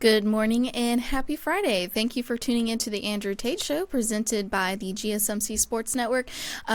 Good morning and happy Friday. Thank you for tuning into the Andrew Tate Show presented by the GSMC Sports Network.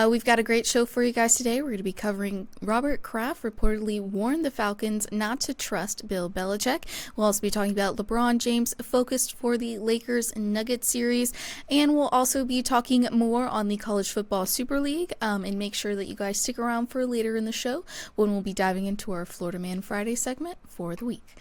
We've got a great show for you guys today. We're going to be covering Robert Kraft reportedly warned the Falcons not to trust Bill Belichick. We'll also be talking about LeBron James focused for the Lakers Nuggets series. And we'll also be talking more on the College Football Super League. And make sure that you guys stick around for later in the show when we'll be diving into our Florida Man Friday segment for the week.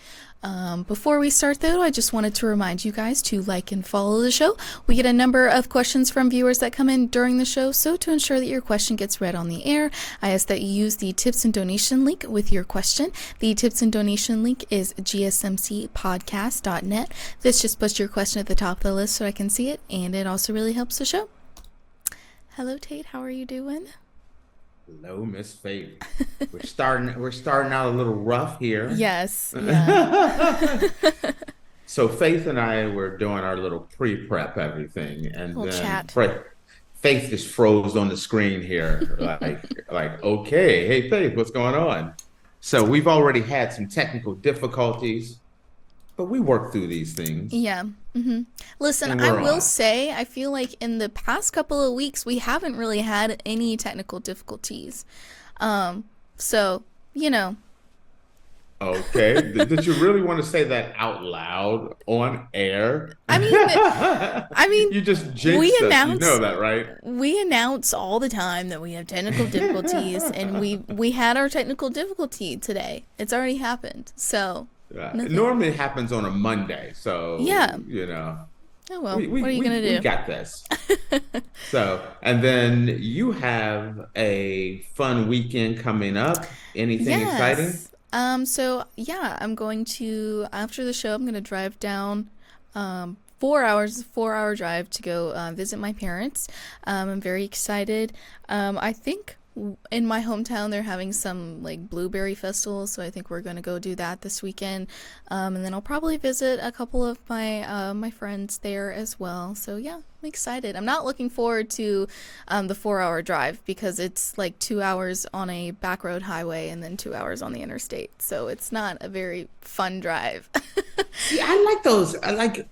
Before we start, though, I just wanted to remind you guys to like and follow the show. We get a number of questions from viewers that come in during the show, so to ensure that your question gets read on the air, I ask that you use the tips and donation link with your question. The tips and donation link is GSMCPodcast.net. This just puts your question at the top of the list so I can see it, and it also really helps the show. Hello, Tate. How are you doing? Hello, Miss Faith. We're starting out a little rough here. Yes. Yeah. So Faith and I were doing our little pre-prep everything, and Little then chat. Faith just froze on the screen here, like okay, hey Faith, what's going on? So we've already had some technical difficulties, but we work through these things. Yeah. Listen, And I we're will on. say, I feel like in the past couple of weeks, we haven't really had any technical difficulties. So, you know, Okay. Did you really want to say that out loud on air? I mean, I mean, You just we jinxed us. You know announce that, right? we announce all the time that we have technical difficulties, and we had our technical difficulty today. It's already happened. So, It nothing. normally happens on a Monday, so Yeah. Oh well, we what are you we gonna we do? got this. So, and then you have a fun weekend coming up. Anything exciting? Yes. So yeah, I'm going to, after the show, I'm going to drive down 4 hours, 4 hour drive to go visit my parents. I'm very excited. I think in my hometown they're having some like blueberry festival, so I think we're going to go do that this weekend. And then I'll probably visit a couple of my friends there as well. So yeah, I'm excited. I'm not looking forward to the 4 hour drive because it's like 2 hours on a back road highway and then 2 hours on the interstate. So it's not a very fun drive. See, I like those.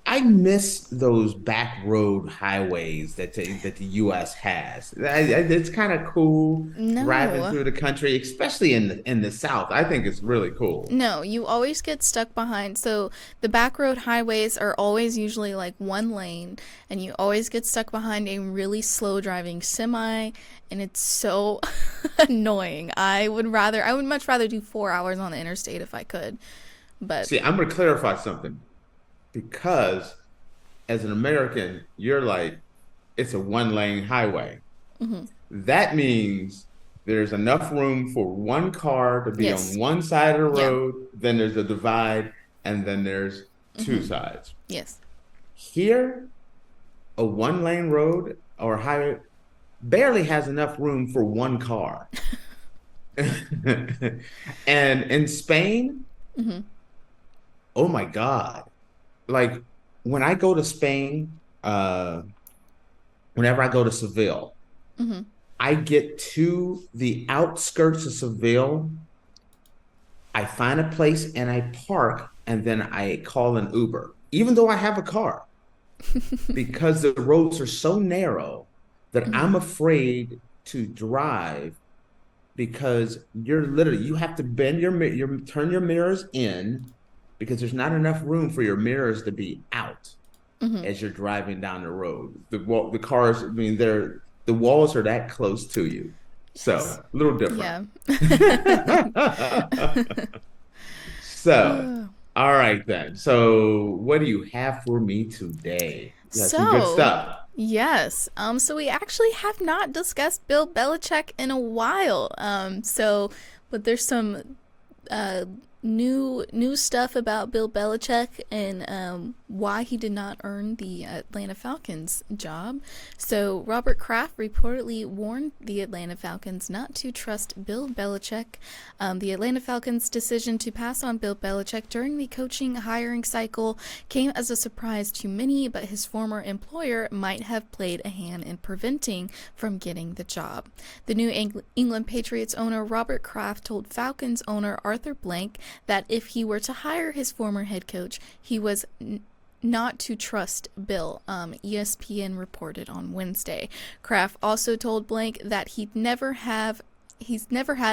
I miss those back road highways that the U.S. has. It's kind of cool driving No. through the country, especially in the South. I think it's really cool. No, you always get stuck behind. So the back road highways are always usually like one lane, and you always get stuck behind a really slow driving semi, and it's so annoying. I would much rather do 4 hours on the interstate if I could. But See, I'm going to clarify something because as an American, you're like, it's a one lane highway. mhm. That means there's enough room for one car to be on Yes. one side of the Yeah. road, then there's a divide, and then there's two Mhm. sides. Yes. Here, a one lane road or highway barely has enough room for one car. And in Spain, Mhm. oh my God. Like when I go to Spain, whenever I go to Seville, Mhm. I get to the outskirts of Seville. I find a place and I park, and then I call an Uber, even though I have a car, because the roads are so narrow that I'm Mhm. afraid to drive because you have to bend your turn your mirrors in because there's not enough room for your mirrors to be out Mhm. as you're driving down the road. The cars, I mean, the walls are that close to you. Yes. So, a little different. Yeah. So, Uh, all right then. So, what do you have for me today? You have some good So, stuff. yes. So we actually have not discussed Bill Belichick in a while. But there's some uh new stuff about Bill Belichick, and why he did not earn the Atlanta Falcons job. So Robert Kraft reportedly warned the Atlanta Falcons not to trust Bill Belichick. The Atlanta Falcons' decision to pass on Bill Belichick during the coaching hiring cycle came as a surprise to many, but his former employer might have played a hand in preventing from getting the job. The new England Patriots owner Robert Kraft told Falcons owner Arthur Blank that if he were to hire his former head coach, he was not to trust Bill, ESPN reported on Wednesday. Kraft also told Blank that he's never had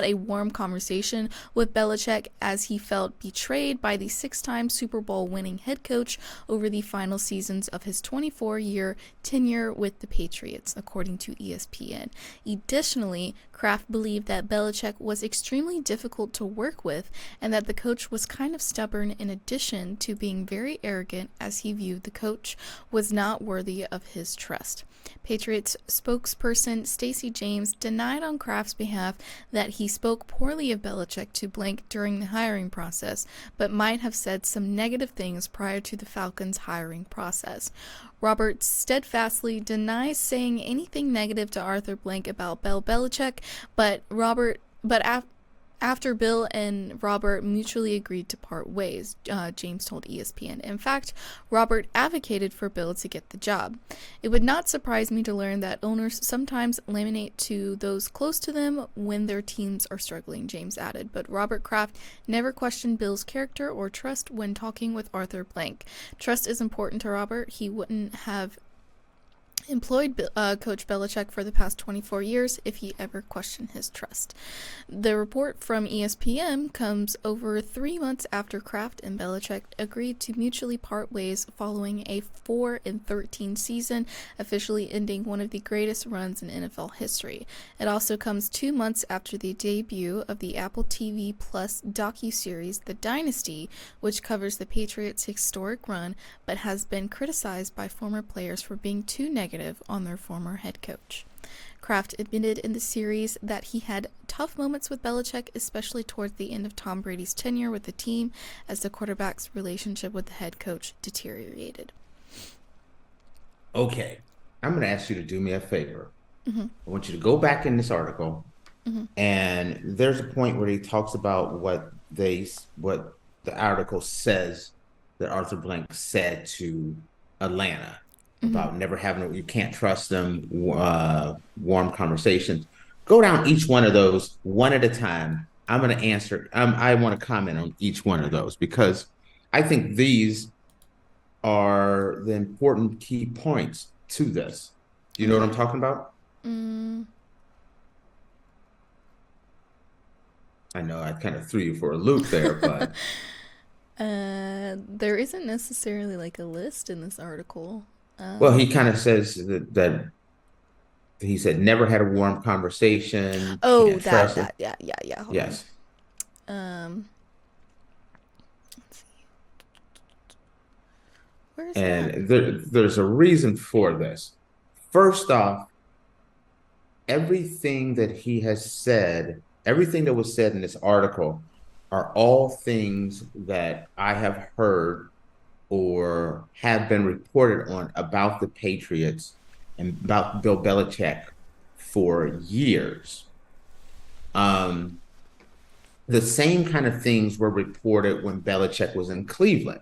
a warm conversation with Belichick, as he felt betrayed by the 6-time Super Bowl winning head coach over the final seasons of his 24-year tenure with the Patriots, according to ESPN. Additionally, Kraft believed that Belichick was extremely difficult to work with and that the coach was kind of stubborn, in addition to being very arrogant, as he viewed the coach was not worthy of his trust. Patriots spokesperson Stacey James denied on Kraft's behalf that he spoke poorly of Belichick to Blank during the hiring process, but might have said some negative things prior to the Falcons' hiring process. Robert steadfastly denies saying anything negative to Arthur Blank about Bill Belichick, but after Bill and Robert mutually agreed to part ways, James told ESPN. In fact, Robert advocated for Bill to get the job. It would not surprise me to learn that owners sometimes laminate to those close to them when their teams are struggling, James added. But Robert Kraft never questioned Bill's character or trust when talking with Arthur Blank. Trust is important to Robert. He wouldn't have employed Coach Belichick for the past 24 years if he ever questioned his trust. The report from ESPN comes over 3 months after Kraft and Belichick agreed to mutually part ways following a 4-13 season, officially ending one of the greatest runs in NFL history. It also comes 2 months after the debut of the Apple TV Plus docuseries The Dynasty, which covers the Patriots' historic run, but has been criticized by former players for being too negative on their former head coach. Kraft admitted in the series that he had tough moments with Belichick, especially towards the end of Tom Brady's tenure with the team, as the quarterback's relationship with the head coach deteriorated. Okay, I'm going to ask you to do me a favor. I want you to go back in this article, and there's a point where he talks about what the article says that Arthur Blank said to Atlanta about never having, you can't trust them, warm conversations. Go down each one of those one at a time. I'm going to answer. I want to comment on each one of those because I think these are the important key points to this. Do you know what I'm talking about? I know I kind of threw you for a loop there, but there isn't necessarily like a list in this article. Well, he kind of says that he said never had a warm conversation. Oh, Can't trust him. yeah. Hold Yes. on. Let's see. Where's that? And there's a reason for this. First off, everything that he has said, everything that was said in this article are all things that I have heard or have been reported on about the Patriots and about Bill Belichick for years. The same kind of things were reported when Belichick was in Cleveland.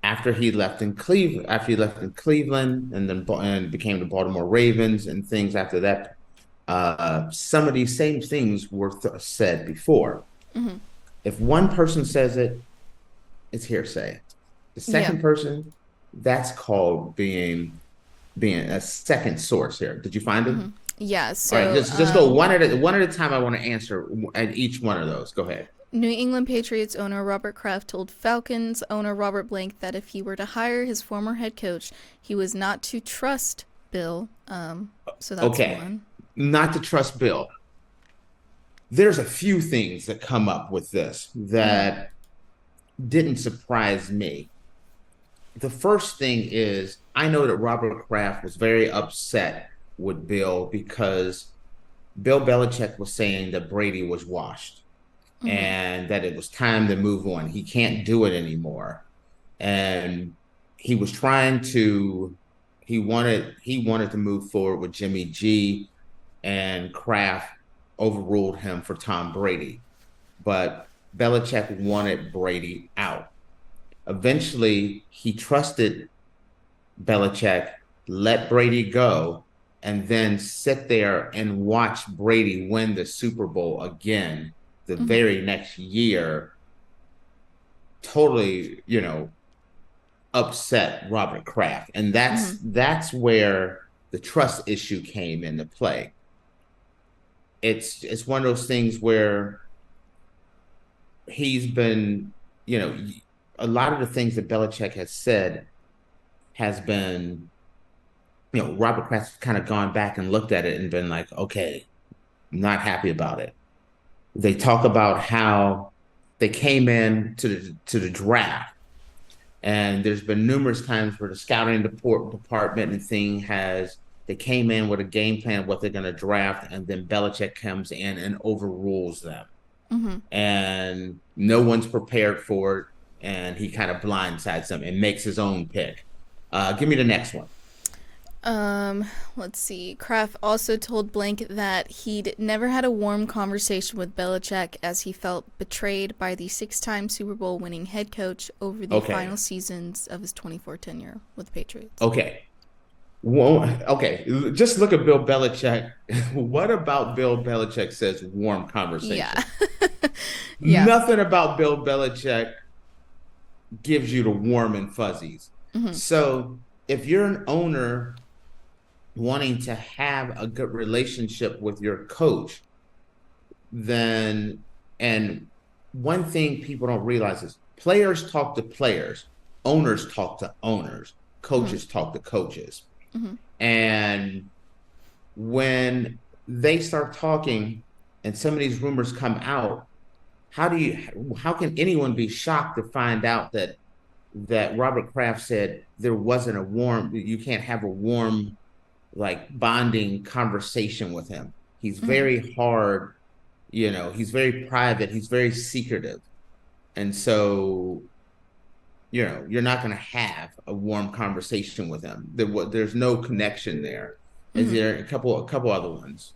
After he left in Cleveland, and then became the Baltimore Ravens and things after that, some of these same things were said before. If one person says it, it's hearsay. The second person, that's called being a second source here. Did you find it? Yeah. So all right, just go one at a time. I want to answer at each one of those. Go ahead. New England Patriots owner Robert Kraft told Falcons owner Robert Blank that if he were to hire his former head coach, he was not to trust Bill. So that's one. Not to trust Bill. There's a few things that come up with this that didn't surprise me. The first thing is, I know that Robert Kraft was very upset with Bill because Bill Belichick was saying that Brady was washed and that it was time to move on. He can't do it anymore. And he was trying to he wanted to move forward with Jimmy G, and Kraft overruled him for Tom Brady. But Belichick wanted Brady out. Eventually, he trusted Belichick, let Brady go, and then sit there and watch Brady win the Super Bowl again the very next year. Totally, upset Robert Kraft. And that's where the trust issue came into play. It's one of those things where he's been, a lot of the things that Belichick has said has been, Robert Kraft's kind of gone back and looked at it and been like, okay, I'm not happy about it. They talk about how they came in to the draft, and there's been numerous times where the scouting department and they came in with a game plan of what they're going to draft, and then Belichick comes in and overrules them. And no one's prepared for it, and he kind of blindsides them and makes his own pick. Give me the next one. Let's see. Kraft also told Blank that he'd never had a warm conversation with Belichick as he felt betrayed by the 6-time Super Bowl winning head coach over the final seasons of his 24 tenure with the Patriots. Okay. Well, okay. Just look at Bill Belichick. What about Bill Belichick says warm conversation? Yeah. Yeah. Nothing about Bill Belichick gives you the warm and fuzzies. So if you're an owner wanting to have a good relationship with your coach, and one thing people don't realize is players talk to players, owners talk to owners, coaches talk to coaches. And when they start talking and some of these rumors come out, how can anyone be shocked to find out that Robert Kraft said you can't have a warm, like, bonding conversation with him. He's very hard, he's very private, he's very secretive. And so, you're not going to have a warm conversation with him. There's no connection there. Is there a couple other ones?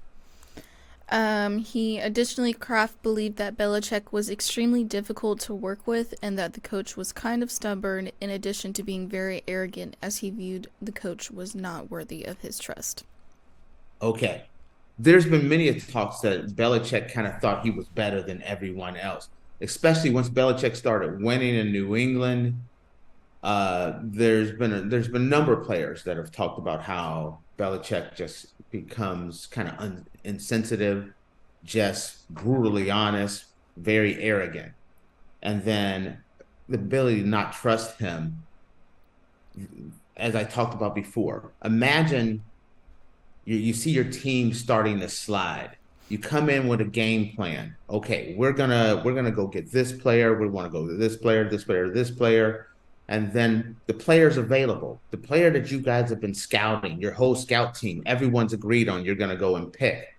He additionally, Kraft believed that Belichick was extremely difficult to work with and that the coach was kind of stubborn, in addition to being very arrogant, as he viewed the coach was not worthy of his trust. Okay. There's been many talks that Belichick kind of thought he was better than everyone else, especially once Belichick started winning in New England. There's been a number of players that have talked about how Belichick just becomes kind of insensitive, just brutally honest, very arrogant. And then the ability to not trust him, as I talked about before. Imagine you see your team starting to slide. You come in with a game plan. Okay, we're gonna go get this player. We want to go to this player, this player, this player. And then the player's available. The player that you guys have been scouting, your whole scout team, everyone's agreed on, you're going to go and pick.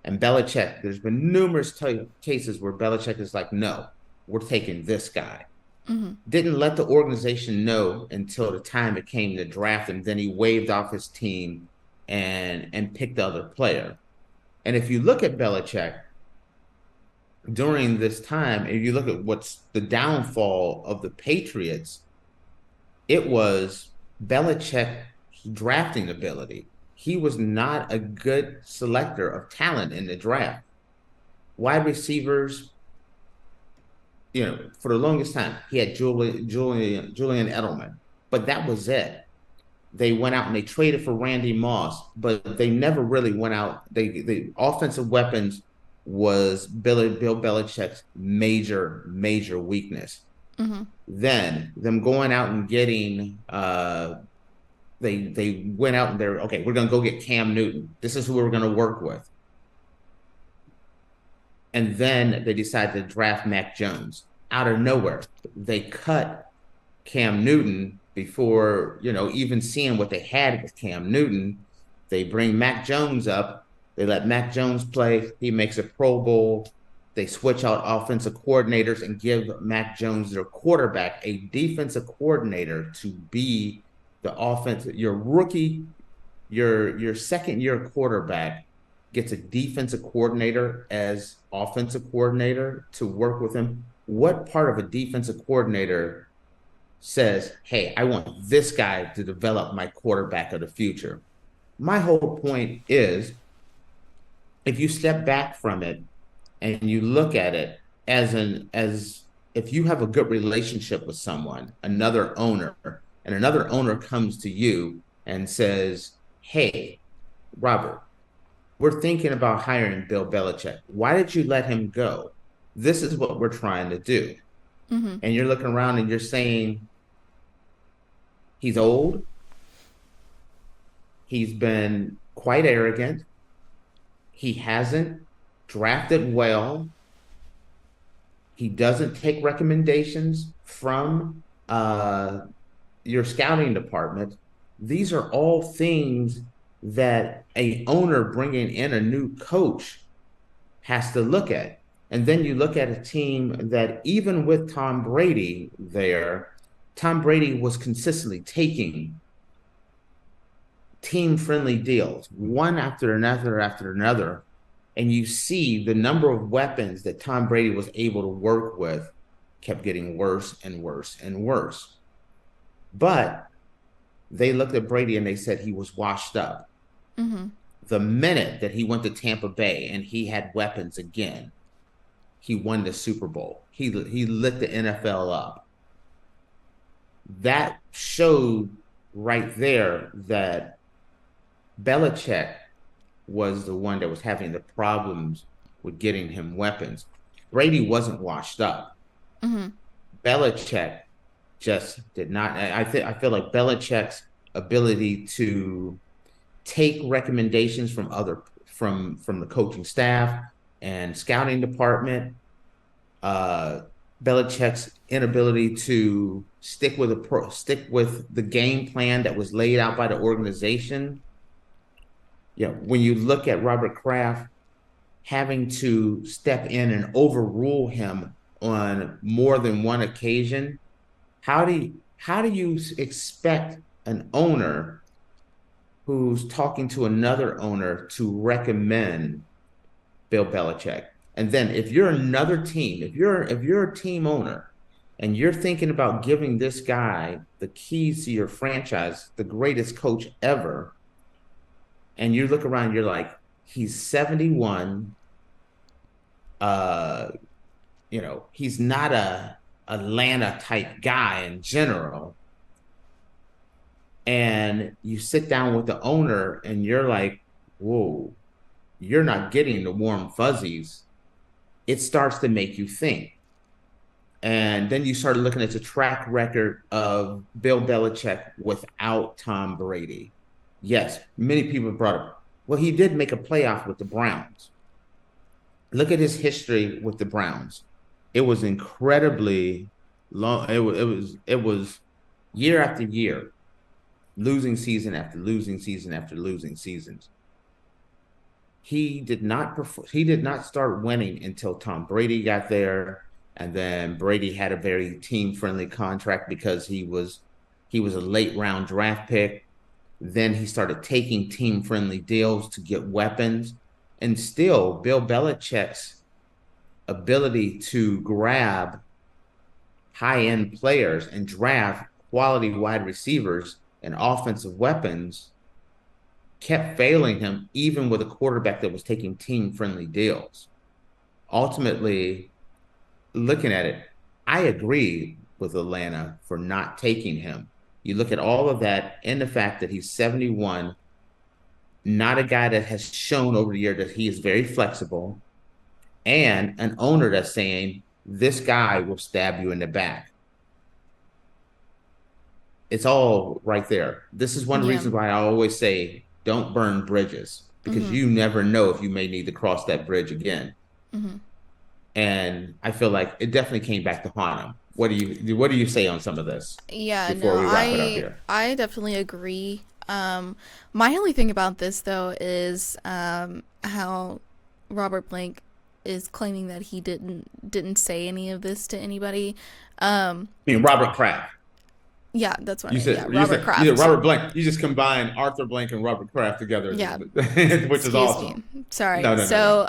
And Belichick, there's been numerous cases where Belichick is like, no, we're taking this guy. Didn't let the organization know until the time it came to draft him. Then he waved off his team and picked the other player. And if you look at Belichick, during this time, if you look at what's the downfall of the Patriots, it was Belichick's drafting ability. He was not a good selector of talent in the draft. Wide receivers, for the longest time, he had Julian Edelman, but that was it. They went out and they traded for Randy Moss, but they never really went out. The offensive weapons was Bill Belichick's major weakness. Then them going out and getting they went out and they're okay, we're gonna go get Cam Newton. This is who we're gonna work with. And then they decided to draft Mac Jones out of nowhere. They cut Cam Newton before even seeing what they had with Cam Newton. They bring Mac Jones up. They let Mac Jones play. He makes a Pro Bowl. They switch out offensive coordinators and give Mac Jones, their quarterback, a defensive coordinator to be the offense. Your rookie, your second year quarterback gets a defensive coordinator as offensive coordinator to work with him. What part of a defensive coordinator says, hey, I want this guy to develop my quarterback of the future? My whole point is, if you step back from it and you look at it as if you have a good relationship with someone, another owner, and another owner comes to you and says, hey, Robert, we're thinking about hiring Bill Belichick. Why did you let him go? This is what we're trying to do. Mm-hmm. And you're looking around and you're saying, he's old. He's been quite arrogant. He hasn't drafted well. He doesn't take recommendations from your scouting department. These are all things that a owner bringing in a new coach has to look at. And then you look at a team that, even with Tom Brady there, Tom Brady was consistently taking team-friendly deals, one after another. And you see the number of weapons that Tom Brady was able to work with kept getting worse and worse and worse. But they looked at Brady and they said he was washed up. Mm-hmm. The minute that he went to Tampa Bay and he had weapons again, he won the Super Bowl. He lit the NFL up. That showed right there that Belichick was the one that was having the problems with getting him weapons. Brady wasn't washed up. Mm-hmm. Belichick just did not. I feel like Belichick's ability to take recommendations from the coaching staff and scouting department, Belichick's inability to stick with the game plan that was laid out by the organization. When you look at Robert Kraft having to step in and overrule him on more than one occasion, how do you expect an owner who's talking to another owner to recommend Bill Belichick? And then if you're another team, if you're a team owner and you're thinking about giving this guy the keys to your franchise, the greatest coach ever, and you look around, you're like, he's 71. He's not a Atlanta type guy in general. And you sit down with the owner and you're like, whoa, you're not getting the warm fuzzies. It starts to make you think. And then you start looking at the track record of Bill Belichick without Tom Brady. Yes, many people brought up, well, he did make a playoff with the Browns. Look at his history with the Browns. It was incredibly long. It was year after year, losing season after losing season after losing seasons. He did not start winning until Tom Brady got there, and then Brady had a very team-friendly contract because he was a late round draft pick. Then he started taking team-friendly deals to get weapons. And still, Bill Belichick's ability to grab high-end players and draft quality wide receivers and offensive weapons kept failing him, even with a quarterback that was taking team-friendly deals. Ultimately, looking at it, I agree with Atlanta for not taking him. You look at all of that and the fact that he's 71, not a guy that has shown over the year that he is very flexible, and an owner that's saying, this guy will stab you in the back. It's all right there. This is one of the reasons why I always say, don't burn bridges, because you never know if you may need to cross that bridge again. Mm-hmm. And I feel like it definitely came back to haunt him. What do you say on some of this? Yeah, Before we wrap it up here, I definitely agree. My only thing about this though is how Robert Blank is claiming that he didn't say any of this to anybody. I mean, Robert Kraft. Yeah, that's what I You mean. said Yeah, Robert you said Kraft. Robert Blank. You just combined Arthur Blank and Robert Kraft together, Yeah, which is excuse me. awesome. Sorry. No. So,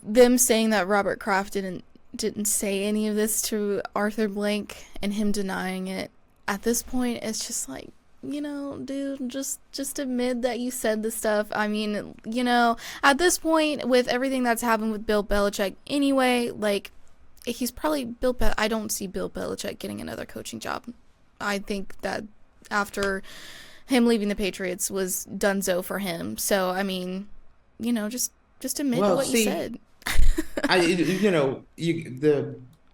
them saying that Robert Kraft didn't say any of this to Arthur Blank and him denying it, at this point it's just like, dude, just admit that you said the stuff. I mean, at this point, with everything that's happened with Bill Belichick anyway, like, he's probably I don't see Bill Belichick getting another coaching job. I think that after him leaving the Patriots was donezo for him. So, I mean, just admit to what you said.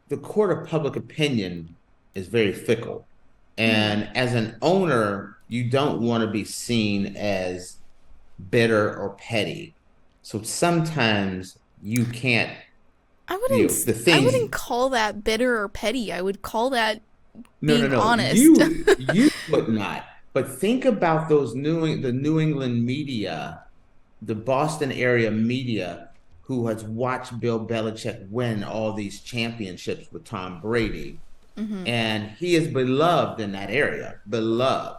The court of public opinion is very fickle. And as an owner, you don't want to be seen as bitter or petty. So sometimes you can't. I wouldn't call that bitter or petty. I would call that being honest. You would not. But think about the New England media, the Boston area media, who has watched Bill Belichick win all these championships with Tom Brady. Mm-hmm. And he is beloved in that area, beloved.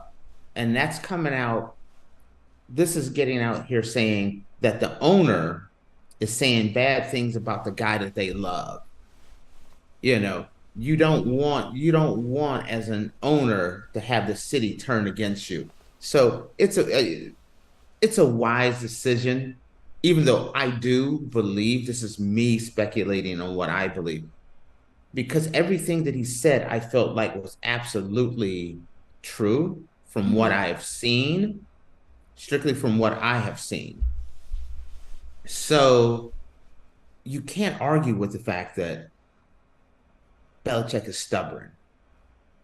And that's coming out. This is getting out here saying that the owner is saying bad things about the guy that they love. You don't want as an owner to have the city turn against you. So it's a wise decision, even though I do believe, this is me speculating on what I believe, because everything that he said, I felt like was absolutely true from what I have seen, strictly from what I have seen. So you can't argue with the fact that Belichick is stubborn,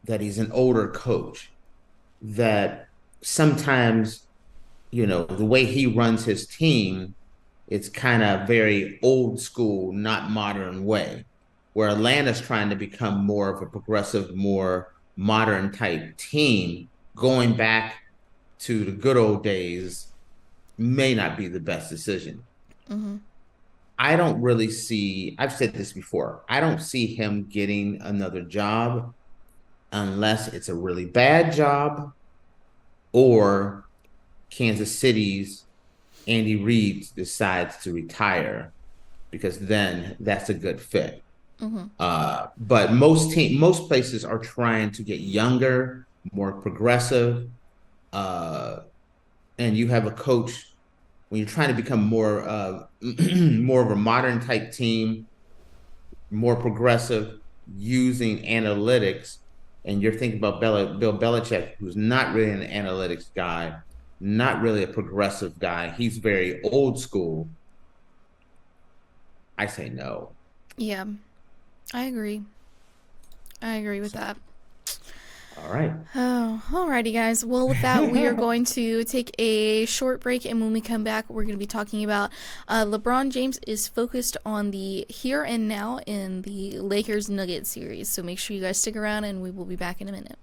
that he's an older coach, that sometimes, the way he runs his team, it's kind of very old school, not modern way, where Atlanta's trying to become more of a progressive, more modern type team. Going back to the good old days may not be the best decision. Mm-hmm. I don't really see, I've said this before, I don't see him getting another job unless it's a really bad job or Kansas City's Andy Reid decides to retire, because then that's a good fit. Mm-hmm. But most places are trying to get younger, more progressive, and you have a coach, when you're trying to become more more of a modern type team, more progressive, using analytics, and you're thinking about Bill Belichick, who's not really an analytics guy, not really a progressive guy. He's very old school. I say no. Yeah, I agree. I agree with that. All right. Oh, alrighty, guys. Well, with that, we are going to take a short break, and when we come back, we're going to be talking about LeBron James is focused on the here and now in the Lakers-Nuggets series. So make sure you guys stick around, and we will be back in a minute.